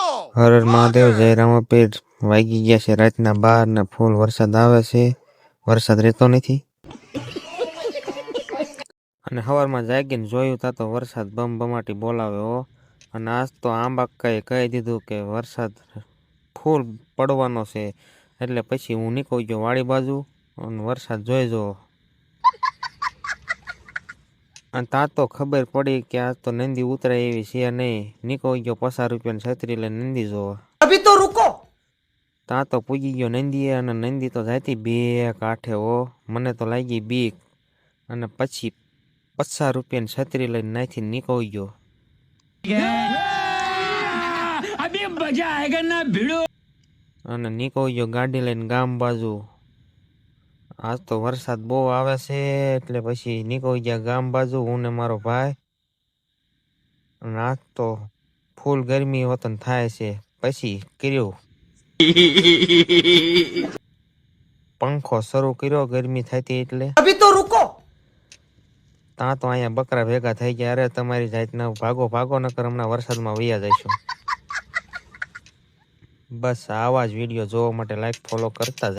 હર હર મહાદેવ, જય રામાપીર. વાગી ગયા છે રાતના 12 ને ફૂલ વરસાદ આવે છે. વરસાદ રહેતો નથી. અને સવારમાં જાગીને જોયું તા તો વરસાદ બમબમાટી બોલાવે હો. અને આજ તો આંબાકાએ કહી દીધું કે વરસાદ ફૂલ પડવાનો છે. એટલે પછી હું નીકળી ગયો વાડી બાજુ અને વરસાદ જોઈ જો. અને ત્યાં તો ખબર પડી કે આજ તો નંદી ઉતરાય એવી છે નહીં. નીકળી ગયો 50 રૂપિયાની છત્રી લઈને નંદી જોવા. अभी तो रुको। ત્યાં તો પૂજી ગયો નંદીએ અને નંદી તો જાતી બે કાંઠે હો. મને તો લાગી બીક અને પછી 50 રૂપિયાની છત્રી લઈને નાથી નીકળી ગયો. अभी मजा आएगा ना भिड़ो। અને નીકળી ગયો ગાડી લઈને ગામ બાજુ. આજ તો વરસાદ બહુ આવે છે એટલે પછી નીકળી ગયા ગામ બાજુ હું ને મારો ભાઈ. અને આજ તો ફૂલ ગરમી વતન થાય છે. પછી કર્યું પંખો શરૂ કર્યો ગરમી થતી એટલે. अभी तो रुको। ત્યાં તો અહીંયા બકરા ભેગા થઈ ગયા. અરે તમારી જાતના ભાગો ભાગો નકર હમણાં વરસાદમાં વૈયા જઈશું. બસ આવા જ વિડીયો જોવા માટે લાઈક ફોલો કરતા